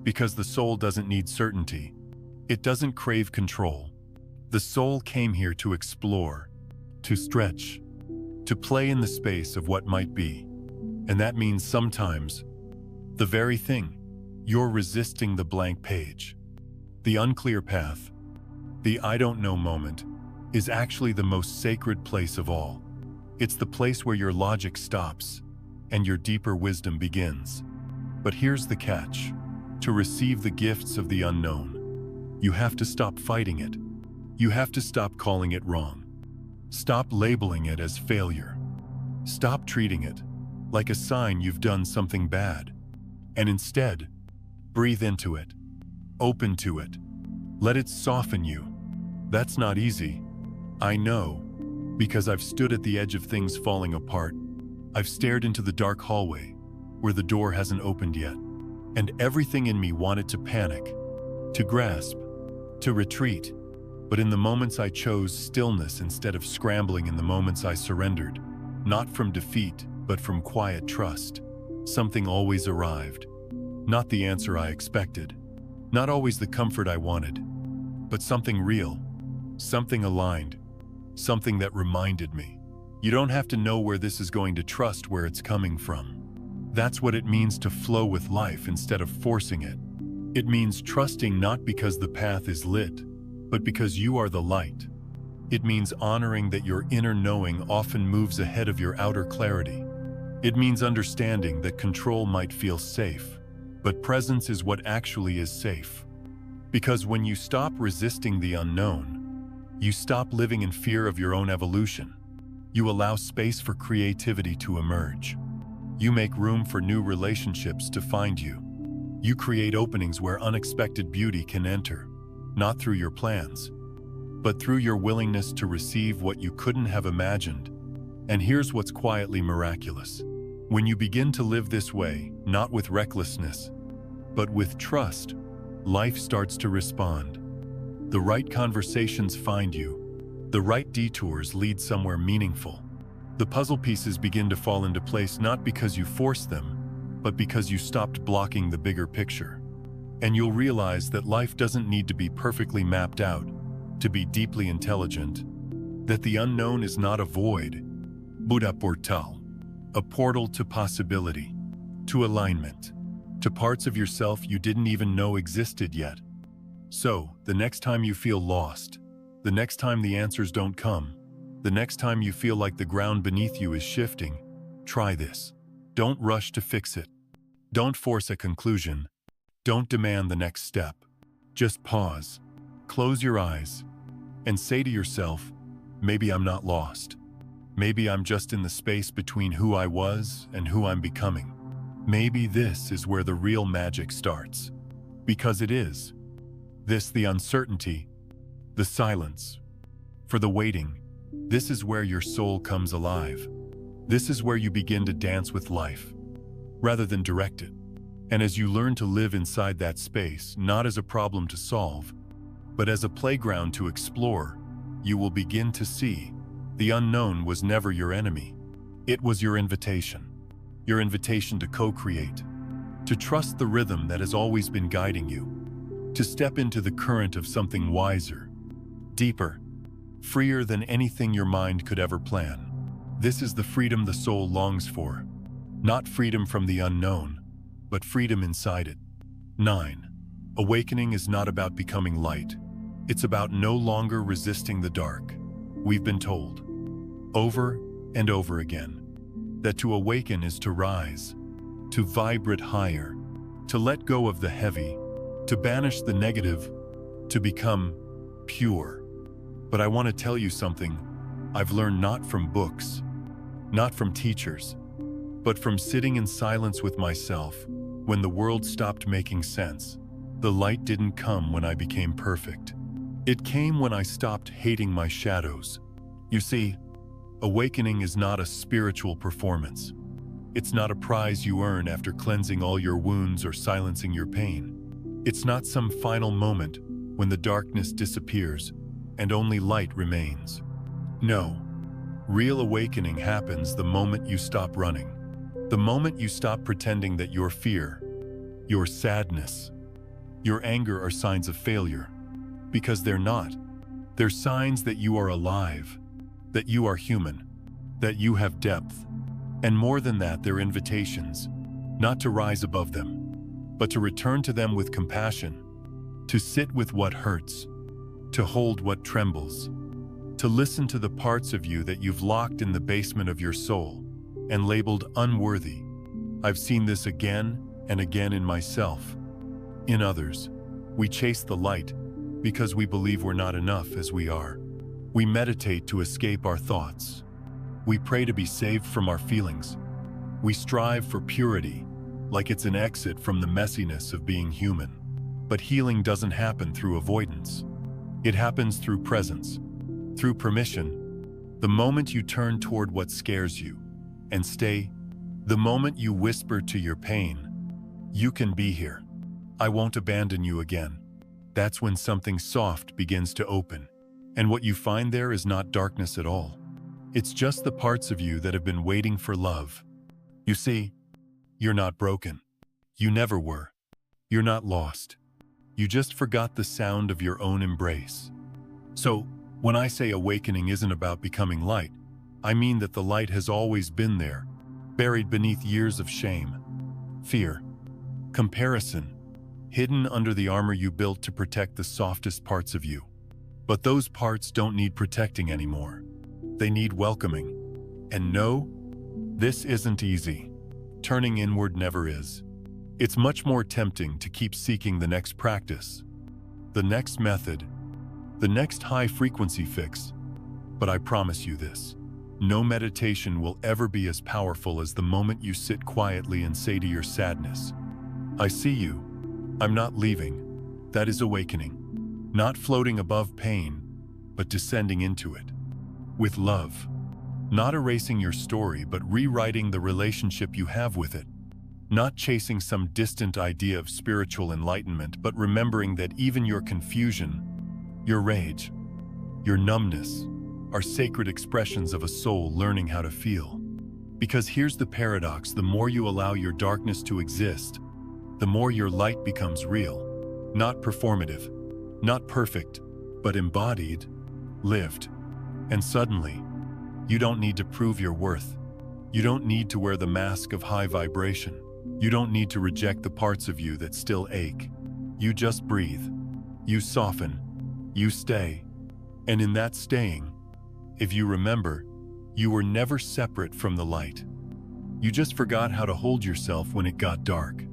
Because the soul doesn't need certainty. It doesn't crave control. The soul came here to explore, to stretch, to play in the space of what might be. And that means sometimes the very thing you're resisting, the blank page, the unclear path, the I don't know moment, is actually the most sacred place of all. It's the place where your logic stops and your deeper wisdom begins. But here's the catch. To receive the gifts of the unknown, you have to stop fighting it. You have to stop calling it wrong. Stop labeling it as failure. Stop treating it like a sign you've done something bad. And instead, breathe into it. Open to it. Let it soften you. That's not easy. I know, because I've stood at the edge of things falling apart. I've stared into the dark hallway where the door hasn't opened yet. And everything in me wanted to panic, to grasp, to retreat. But in the moments I chose stillness instead of scrambling, in the moments I surrendered, not from defeat, but from quiet trust, something always arrived. Not the answer I expected, not always the comfort I wanted, but something real, something aligned, something that reminded me. You don't have to know where this is going to trust where it's coming from. That's what it means to flow with life instead of forcing it. It means trusting not because the path is lit, but because you are the light. It means honoring that your inner knowing often moves ahead of your outer clarity. It means understanding that control might feel safe, but presence is what actually is safe. Because when you stop resisting the unknown, you stop living in fear of your own evolution. You allow space for creativity to emerge. You make room for new relationships to find you. You create openings where unexpected beauty can enter, not through your plans, but through your willingness to receive what you couldn't have imagined. And here's what's quietly miraculous. When you begin to live this way, not with recklessness, but with trust, life starts to respond. The right conversations find you. The right detours lead somewhere meaningful. The puzzle pieces begin to fall into place not because you forced them, but because you stopped blocking the bigger picture. And you'll realize that life doesn't need to be perfectly mapped out to be deeply intelligent. That the unknown is not a void, but a portal. A portal to possibility, to alignment, to parts of yourself you didn't even know existed yet. So, the next time you feel lost, the next time the answers don't come, the next time you feel like the ground beneath you is shifting, try this. Don't rush to fix it. Don't force a conclusion. Don't demand the next step. Just pause, close your eyes, and say to yourself, maybe I'm not lost. Maybe I'm just in the space between who I was and who I'm becoming. Maybe this is where the real magic starts. Because it is. This, the uncertainty, the silence, for the waiting, this is where your soul comes alive. This is where you begin to dance with life, rather than direct it. And as you learn to live inside that space, not as a problem to solve, but as a playground to explore, you will begin to see the unknown was never your enemy. It was your invitation to co-create, to trust the rhythm that has always been guiding you, to step into the current of something wiser, deeper, freer than anything your mind could ever plan. This is the freedom the soul longs for, not freedom from the unknown, but freedom inside it. 9. Awakening is not about becoming light. It's about no longer resisting the dark. We've been told, over and over again, that to awaken is to rise, to vibrate higher, to let go of the heavy, to banish the negative, to become pure. But I want to tell you something I've learned not from books, not from teachers, but from sitting in silence with myself when the world stopped making sense. The light didn't come when I became perfect. It came when I stopped hating my shadows. You see, awakening is not a spiritual performance. It's not a prize you earn after cleansing all your wounds or silencing your pain. It's not some final moment when the darkness disappears and only light remains. No, real awakening happens the moment you stop running. The moment you stop pretending that your fear, your sadness, your anger are signs of failure. Because they're not. They're signs that you are alive, that you are human, that you have depth. And more than that, they're invitations, not to rise above them, but to return to them with compassion, to sit with what hurts, to hold what trembles, to listen to the parts of you that you've locked in the basement of your soul and labeled unworthy. I've seen this again and again in myself, in others. We chase the light because we believe we're not enough as we are. We meditate to escape our thoughts. We pray to be saved from our feelings. We strive for purity, like it's an exit from the messiness of being human. But healing doesn't happen through avoidance. It happens through presence, through permission. The moment you turn toward what scares you and stay, the moment you whisper to your pain, "You can be here. I won't abandon you again." That's when something soft begins to open. And what you find there is not darkness at all. It's just the parts of you that have been waiting for love. You see, you're not broken. You never were. You're not lost. You just forgot the sound of your own embrace. So, when I say awakening isn't about becoming light, I mean that the light has always been there, buried beneath years of shame, fear, comparison, hidden under the armor you built to protect the softest parts of you. But those parts don't need protecting anymore. They need welcoming. And no, this isn't easy. Turning inward never is. It's much more tempting to keep seeking the next practice, the next method, the next high-frequency fix. But I promise you this, no meditation will ever be as powerful as the moment you sit quietly and say to your sadness, "I see you. I'm not leaving." That is awakening. Not floating above pain, but descending into it. With love. Not erasing your story, but rewriting the relationship you have with it. Not chasing some distant idea of spiritual enlightenment, but remembering that even your confusion, your rage, your numbness, are sacred expressions of a soul learning how to feel. Because here's the paradox: the more you allow your darkness to exist, the more your light becomes real. Not performative, not perfect, but embodied, lived. And suddenly, you don't need to prove your worth. You don't need to wear the mask of high vibration. You don't need to reject the parts of you that still ache. You just breathe. You soften. You stay. And in that staying, if you remember, you were never separate from the light. You just forgot how to hold yourself when it got dark.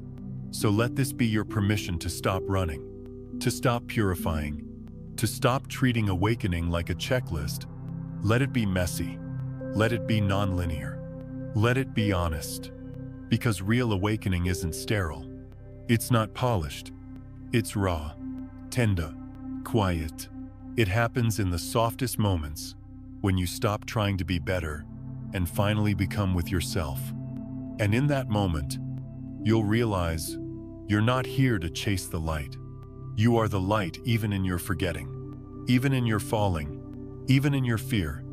So let this be your permission to stop running, to stop purifying, to stop treating awakening like a checklist. Let it be messy. Let it be nonlinear. Let it be honest. Because real awakening isn't sterile. It's not polished. It's raw, tender, quiet. It happens in the softest moments, when you stop trying to be better and finally become with yourself. And in that moment, you'll realize you're not here to chase the light. You are the light even in your forgetting, even in your falling, even in your fear.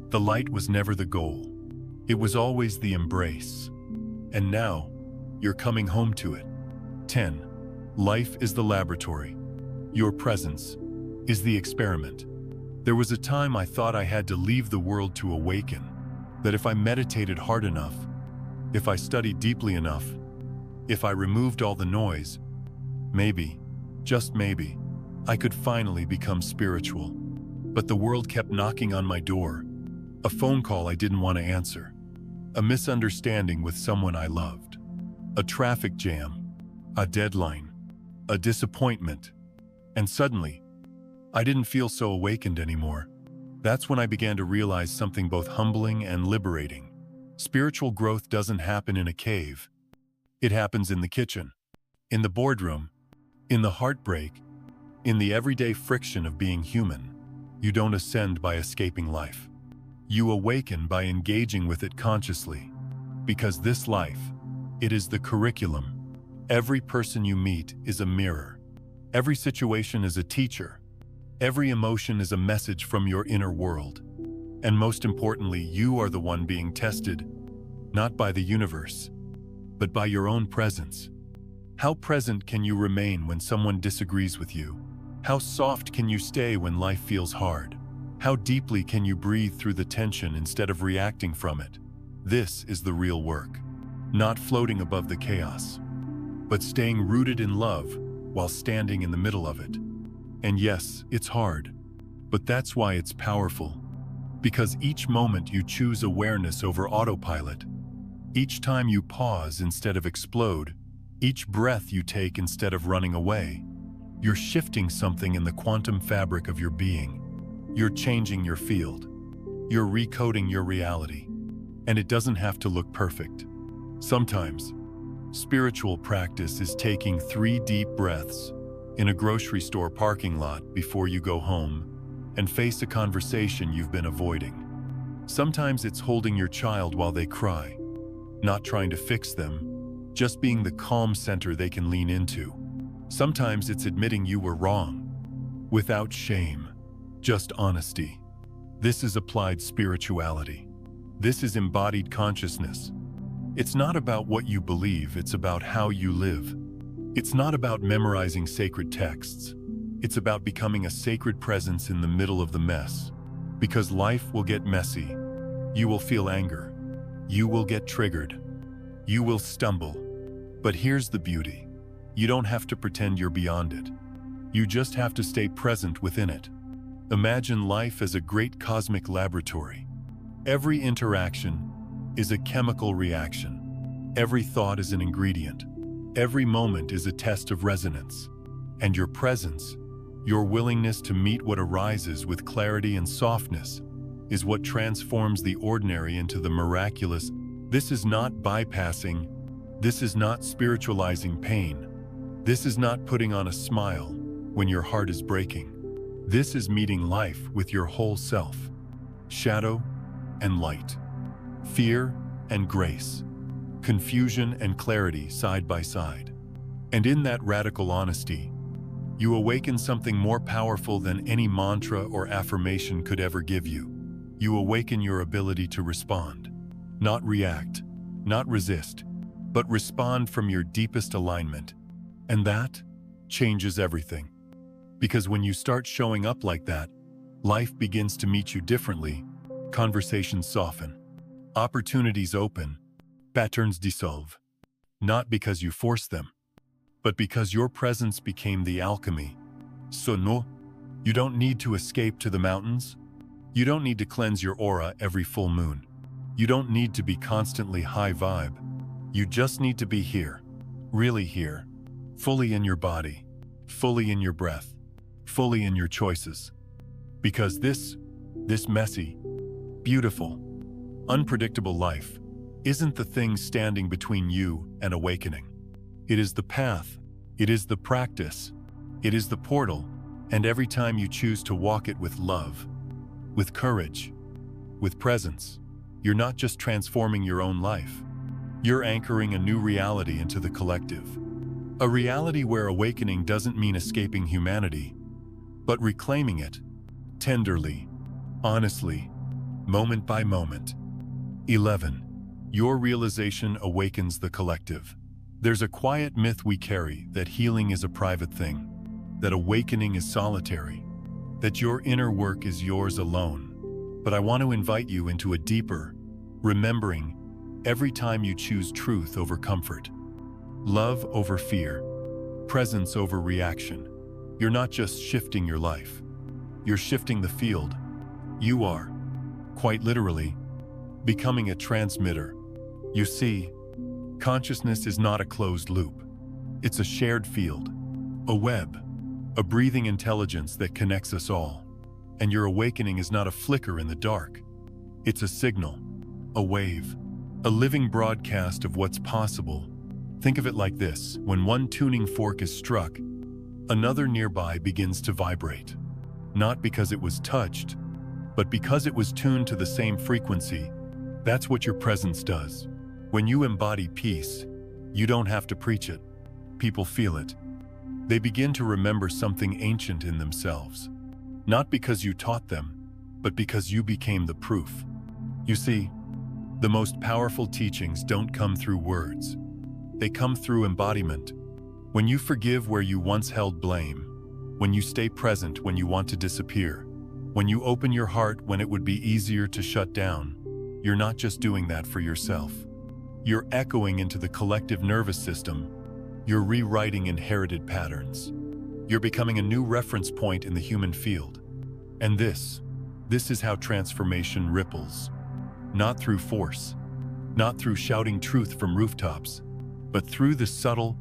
The light was never the goal. It was always the embrace. And now, you're coming home to it. 10. Life is the laboratory. Your presence is the experiment. There was a time I thought I had to leave the world to awaken, that if I meditated hard enough, if I studied deeply enough, If I removed all the noise, maybe, just maybe, I could finally become spiritual. But the world kept knocking on my door. A phone call I didn't want to answer. A misunderstanding with someone I loved. A traffic jam. A deadline. A disappointment. And suddenly, I didn't feel so awakened anymore. That's when I began to realize something both humbling and liberating. Spiritual growth doesn't happen in a cave. It happens in the kitchen, in the boardroom, in the heartbreak, in the everyday friction of being human. You don't ascend by escaping life. You awaken by engaging with it consciously. Because this life, it is the curriculum. Every person you meet is a mirror. Every situation is a teacher. Every emotion is a message from your inner world. And most importantly, you are the one being tested, not by the universe, but by your own presence. How present can you remain when someone disagrees with you? How soft can you stay when life feels hard? How deeply can you breathe through the tension instead of reacting from it? This is the real work. Not floating above the chaos, but staying rooted in love while standing in the middle of it. And yes, it's hard, but that's why it's powerful. Because each moment you choose awareness over autopilot, each time you pause instead of explode, each breath you take instead of running away, you're shifting something in the quantum fabric of your being. You're changing your field. You're recoding your reality. And it doesn't have to look perfect. Sometimes, spiritual practice is taking 3 deep breaths in a grocery store parking lot before you go home and face a conversation you've been avoiding. Sometimes it's holding your child while they cry, not trying to fix them, just being the calm center they can lean into. Sometimes it's admitting you were wrong, without shame, just honesty. This is applied spirituality. This is embodied consciousness. It's not about what you believe, it's about how you live. It's not about memorizing sacred texts. It's about becoming a sacred presence in the middle of the mess. Because life will get messy. You will feel anger. You will get triggered. You will stumble. But here's the beauty. You don't have to pretend you're beyond it. You just have to stay present within it. Imagine life as a great cosmic laboratory. Every interaction is a chemical reaction. Every thought is an ingredient. Every moment is a test of resonance. And your presence, your willingness to meet what arises with clarity and softness, is what transforms the ordinary into the miraculous. This is not bypassing. This is not spiritualizing pain. This is not putting on a smile when your heart is breaking. This is meeting life with your whole self. Shadow and light. Fear and grace. Confusion and clarity side by side. And in that radical honesty, you awaken something more powerful than any mantra or affirmation could ever give you. You awaken your ability to respond. Not react, not resist, but respond from your deepest alignment. And that changes everything. Because when you start showing up like that, life begins to meet you differently, conversations soften, opportunities open, patterns dissolve. Not because you forced them, but because your presence became the alchemy. So no, you don't need to escape to the mountains. You don't need to cleanse your aura every full moon. You don't need to be constantly high vibe. You just need to be here, really here, fully in your body, fully in your breath, fully in your choices. Because this messy, beautiful, unpredictable life isn't the thing standing between you and awakening. It is the path, it is the practice, it is the portal, and every time you choose to walk it with love, with courage, with presence, you're not just transforming your own life. You're anchoring a new reality into the collective. A reality where awakening doesn't mean escaping humanity, but reclaiming it, tenderly, honestly, moment by moment. 11. Your realization awakens the collective. There's a quiet myth we carry that healing is a private thing, that awakening is solitary, that your inner work is yours alone. But I want to invite you into a deeper, remembering every time you choose truth over comfort. Love over fear. Presence over reaction. You're not just shifting your life. You're shifting the field. You are, quite literally, becoming a transmitter. You see, consciousness is not a closed loop. It's a shared field, a web, a breathing intelligence that connects us all. And your awakening is not a flicker in the dark. It's a signal, a wave, a living broadcast of what's possible. Think of it like this: when one tuning fork is struck, another nearby begins to vibrate. Not because it was touched, but because it was tuned to the same frequency. That's what your presence does. When you embody peace, you don't have to preach it. People feel it. They begin to remember something ancient in themselves. Not because you taught them, but because you became the proof. You see, the most powerful teachings don't come through words. They come through embodiment. When you forgive where you once held blame, when you stay present when you want to disappear, when you open your heart when it would be easier to shut down, you're not just doing that for yourself. You're echoing into the collective nervous system. You're rewriting inherited patterns. You're becoming a new reference point in the human field. And this is how transformation ripples. Not through force, not through shouting truth from rooftops, but through the subtle,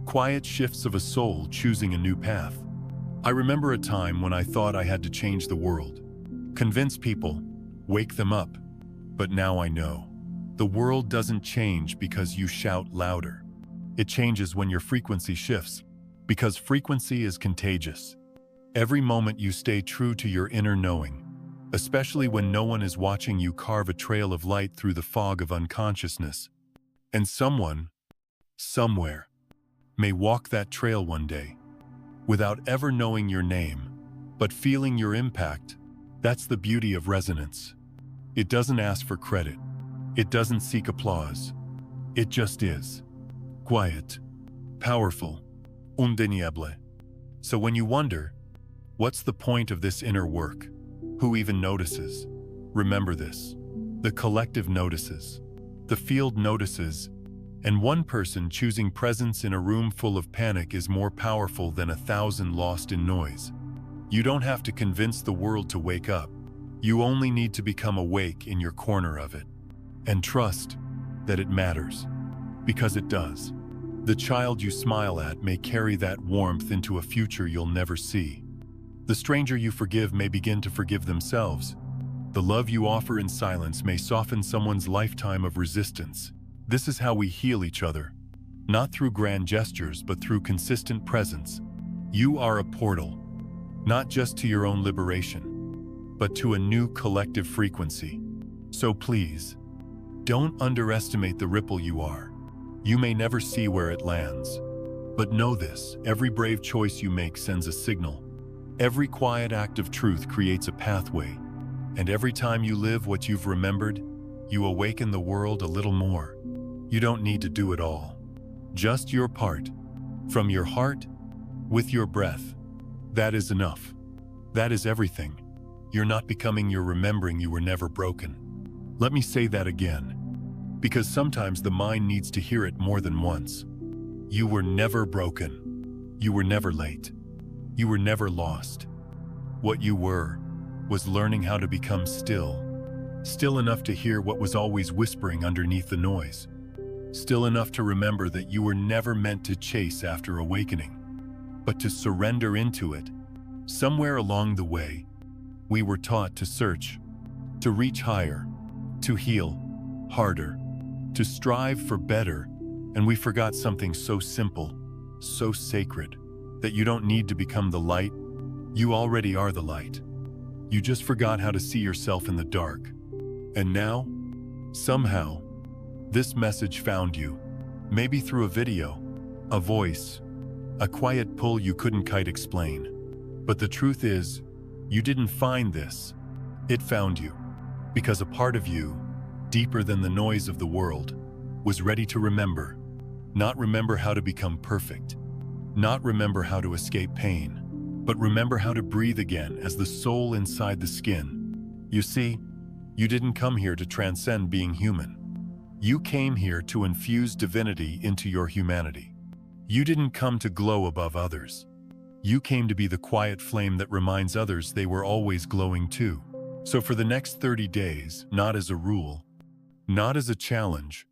quiet shifts of a soul choosing a new path. I remember a time when I thought I had to change the world, convince people, wake them up. But now I know, the world doesn't change because you shout louder. It changes when your frequency shifts, because frequency is contagious. Every moment you stay true to your inner knowing, especially when no one is watching you carve a trail of light through the fog of unconsciousness. And someone, somewhere, may walk that trail one day, without ever knowing your name, but feeling your impact. That's the beauty of resonance. It doesn't ask for credit. It doesn't seek applause. It just is. Quiet. Powerful. Indéniable. So when you wonder, what's the point of this inner work? Who even notices? Remember this. The collective notices. The field notices. And one person choosing presence in a room full of panic is more powerful than 1,000 lost in noise. You don't have to convince the world to wake up. You only need to become awake in your corner of it. And trust that it matters. Because it does. The child you smile at may carry that warmth into a future you'll never see. The stranger you forgive may begin to forgive themselves. The love you offer in silence may soften someone's lifetime of resistance. This is how we heal each other. Not through grand gestures, but through consistent presence. You are a portal, not just to your own liberation, but to a new collective frequency. So please, don't underestimate the ripple you are. You may never see where it lands. But know this, every brave choice you make sends a signal. Every quiet act of truth creates a pathway. And every time you live what you've remembered, you awaken the world a little more. You don't need to do it all. Just your part. From your heart, with your breath. That is enough. That is everything. You're not becoming, you're remembering you were never broken. Let me say that again, because sometimes the mind needs to hear it more than once. You were never broken. You were never late. You were never lost. What you were was learning how to become still. Still enough to hear what was always whispering underneath the noise. Still enough to remember that you were never meant to chase after awakening, but to surrender into it. Somewhere along the way, we were taught to search, to reach higher, to heal harder, to strive for better, and we forgot something so simple, so sacred, that you don't need to become the light. You already are the light. You just forgot how to see yourself in the dark. And now, somehow, this message found you, maybe through a video, a voice, a quiet pull you couldn't quite explain. But the truth is, you didn't find this. It found you, because a part of you, deeper than the noise of the world, was ready to remember. Not remember how to become perfect, not remember how to escape pain, but remember how to breathe again as the soul inside the skin. You see, you didn't come here to transcend being human. You came here to infuse divinity into your humanity. You didn't come to glow above others. You came to be the quiet flame that reminds others they were always glowing too. So for the next 30 days, not as a rule, not as a challenge,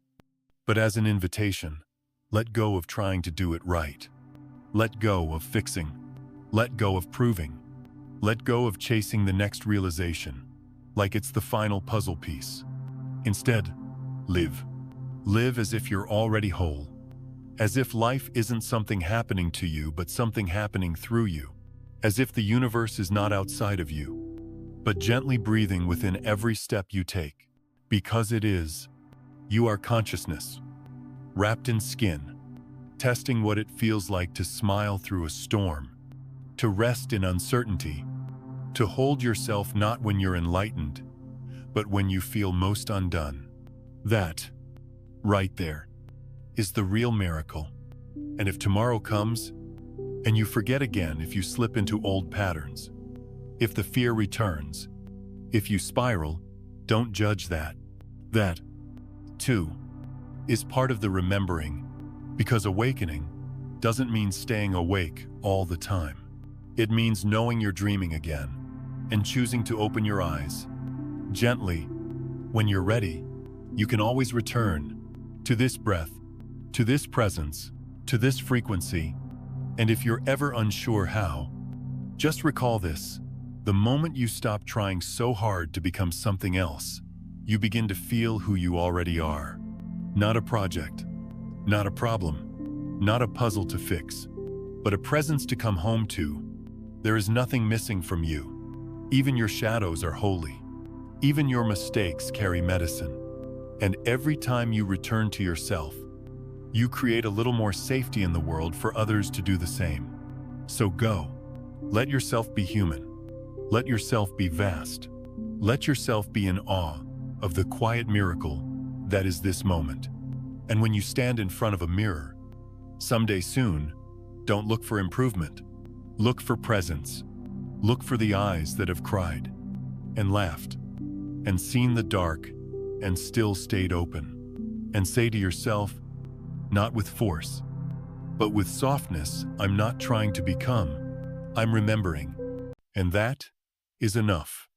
but as an invitation, let go of trying to do it right. Let go of fixing. Let go of proving. Let go of chasing the next realization, like it's the final puzzle piece. Instead, live. Live as if you're already whole. As if life isn't something happening to you, but something happening through you. As if the universe is not outside of you, but gently breathing within every step you take. Because it is. You are consciousness, wrapped in skin, testing what it feels like to smile through a storm, to rest in uncertainty, to hold yourself not when you're enlightened, but when you feel most undone. That, right there, is the real miracle. And if tomorrow comes, and you forget again, if you slip into old patterns, if the fear returns, if you spiral, don't judge that. That, too, is part of the remembering, because awakening doesn't mean staying awake all the time. It means knowing you're dreaming again and choosing to open your eyes. Gently, when you're ready, you can always return to this breath, to this presence, to this frequency. And if you're ever unsure how, just recall this. The moment you stop trying so hard to become something else, you begin to feel who you already are. Not a project, not a problem, not a puzzle to fix, but a presence to come home to. There is nothing missing from you. Even your shadows are holy. Even your mistakes carry medicine. And every time you return to yourself, you create a little more safety in the world for others to do the same. So go. Let yourself be human. Let yourself be vast. Let yourself be in awe of the quiet miracle that is this moment. And when you stand in front of a mirror, someday soon, don't look for improvement. Look for presence. Look for the eyes that have cried and laughed and seen the dark and still stayed open. And say to yourself, not with force, but with softness, I'm not trying to become, I'm remembering. And that is enough.